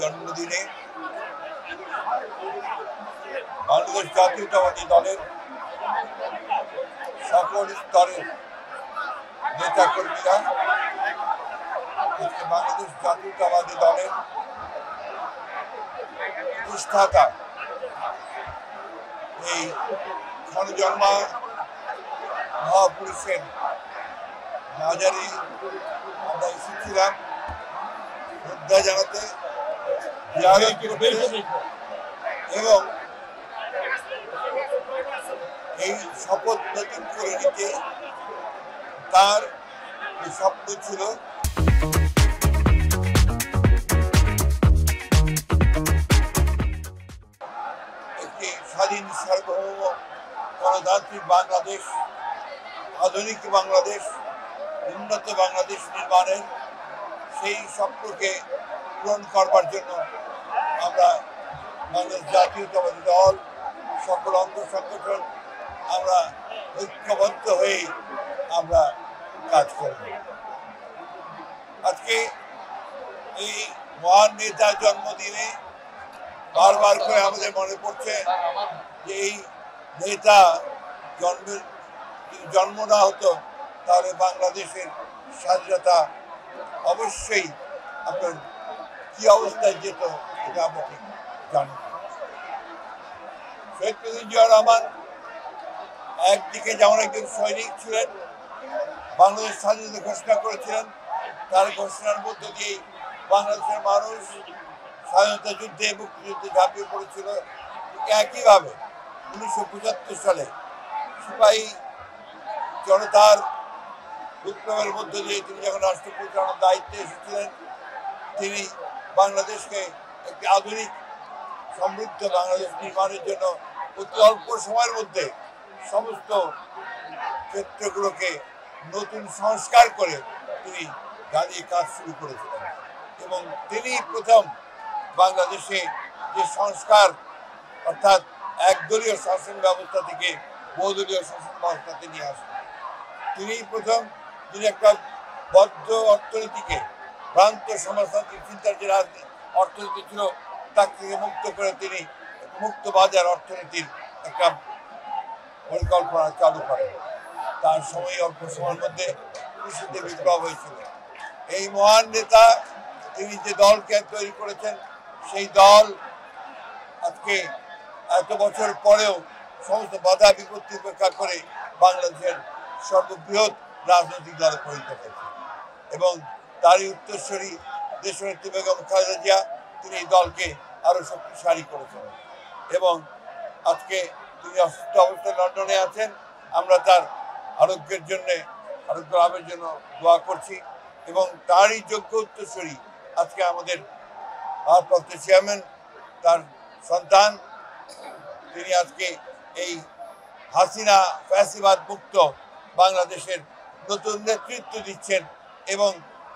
জন্মদিনে বাংলাদেশ জাতীয়তাবাদী দলের সকল স্তরের নেতাকর্মীরা বাংলাদেশ জাতীয়তাবাদী দলের প্রতিষ্ঠাতা এই ক্ষণজন্মা মহাপুরুষের মাজারে আমরা এসেছিলাম শ্রদ্ধা জানাতে, এবং এই শপথ নতুন করে নিতে তার স্বপ্ন ছিল একটি স্বাধীন সার্বভৌম গণতান্ত্রিক বাংলাদেশ, আধুনিক বাংলাদেশ, উন্নত বাংলাদেশ নির্মাণের সেই স্বপ্নকে পূরণ করবার জন্য আমরা বাংলাদেশ জাতীয়তাবাদী দল সকল অঙ্গ সংগঠন আমরা ঐক্যবদ্ধ হয়ে আমরা কাজ করব। আজকে এই মহান নেতার জন্মদিনে বারবার করে আমাদের মনে পড়ছে যে এই নেতা জন্ম না হতো তাহলে বাংলাদেশের স্বাধীনতা অবশ্যই আপনার কি অবস্থায় যেত এটা আমরা ঠিক জানি। শহীদ প্রেসিডেন্ট জিয়া রহমান একদিকে যেমন একজন সৈনিক ছিলেন, বাংলাদেশ স্বাধীনতা ঘোষণা করেছিলেন, তার ঘোষণার মধ্য দিয়েই বাংলাদেশের মানুষ স্বাধীনতা যুদ্ধে মুক্তিযুদ্ধে ঝাঁপিয়ে পড়েছিল। একইভাবে 1975 সালে সিপাহী জনতার বিপ্লবের মধ্য দিয়ে তিনি যখন রাষ্ট্র পরিচালনার দায়িত্বে এসেছিলেন, তিনি বাংলাদেশকে একটি আধুনিক সমৃদ্ধ বাংলাদেশ নির্মাণের জন্য অতি অল্প সময়ের মধ্যে সমস্ত ক্ষেত্রগুলোকে নতুন সংস্কার করে তিনি দাঁড়িয়ে কাজ শুরু করেছিলেন। এবং তিনি প্রথম বাংলাদেশে যে সংস্কার অর্থাৎ একদলীয় শাসন ব্যবস্থা থেকে বহুদলীয় শাসন ব্যবস্থাতে নিয়ে আসেন। তিনি প্রথম যিনি একটা বদ্ধ অর্থনীতিকে, ভ্রান্ত সমাজতান্ত্রিক চিন্তার যে অর্থনীতি ছিল তার থেকে মুক্ত করে তিনি মুক্ত বাজার অর্থনীতির একটা পরিকল্পনা চালু করেন। তার সময় অল্প সময়ের মধ্যে কৃষিতে বিপ্লব হয়েছিল। এই মহান নেতা তিনি যে দলকে তৈরি করেছেন, সেই দল আজকে এত বছর পরেও সমস্ত বাধা বিপত্তি উপেক্ষা করে বাংলাদেশের সর্ববৃহৎ রাজনৈতিক দলে পরিণত হয়েছে। এবং তারই উত্তরসূরি দেশনেত্রী বেগম খালেদা জিয়া তিনি এই দলকে আরো শক্তিশালী করেছেন। এবং আজকে তিনি অসুস্থ অবস্থায় লন্ডনে আছেন। আমরা তার আরোগ্যের জন্য, আরোগ্য লাভের জন্য দোয়া করছি। এবং তারই যোগ্য উত্তরসূরি আজকে আমাদের ভারপ্রাপ্ত চেয়ারম্যান, তার সন্তান, তিনি আজকে এই হাসিনা ফ্যাসিবাদ মুক্ত বাংলাদেশের নতুন নেতৃত্ব দিচ্ছেন এবং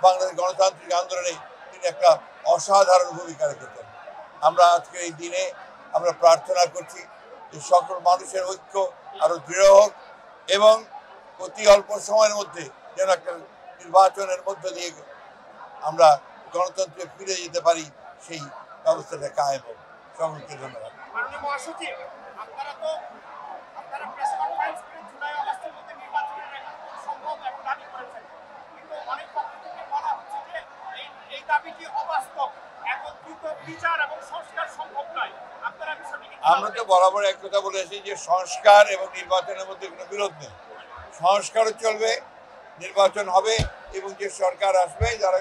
বাংলাদেশ গণতান্ত্রিক আন্দোলনে তিনি একটা অসাধারণ ভূমিকা রেখেছেন। আমরা আজকে এই দিনে আমরা প্রার্থনা করছি যে সকল মানুষের ঐক্য আরো দৃঢ় হোক এবং অতি অল্প সময়ের মধ্যে যেন একটা নির্বাচনের মধ্য দিয়ে আমরা গণতন্ত্রে ফিরে যেতে পারি, সেই ব্যবস্থাটা কায়েম হোক। সকলকে ধন্যবাদ। আমরা তো বরাবর এক কথা বলেছি যে সংস্কার এবং নির্বাচনের মধ্যে কোনো বিরোধ নেই। সংস্কারও চলবে, নির্বাচন হবে, এবং যে সরকার আসবে, যারা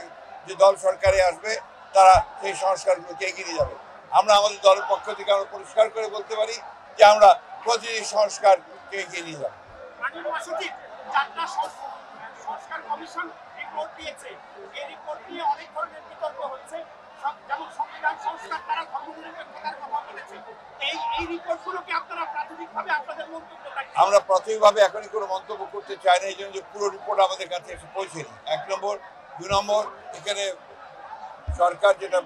যে দল সরকারে আসবে তারা সেই সংস্কারগুলোকে এগিয়ে নিয়ে যাবে। আমরা আমাদের দলের পক্ষ থেকে আমরা পরিষ্কার করে বলতে পারি যে আমরা প্রতিটি সংস্কারকে এগিয়ে নিয়ে যাব। আমরা প্রাথমিকভাবে এখনই কোনো মন্তব্য করতে চাই না, এই জন্য যে পুরো রিপোর্ট আমাদের কাছে এসে পৌঁছেনি। 1 নম্বর। 2 নম্বর, এখানে সরকার যেটা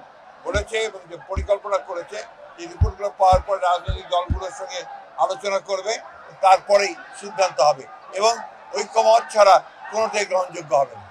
বলেছে এবং যে পরিকল্পনা করেছে এই রিপোর্টগুলো পাওয়ার পর রাজনৈতিক দলগুলোর সঙ্গে আলোচনা করবে, তারপরেই সিদ্ধান্ত হবে এবং ঐক্যমত ছাড়া কোনোটাই গ্রহণযোগ্য হবে না।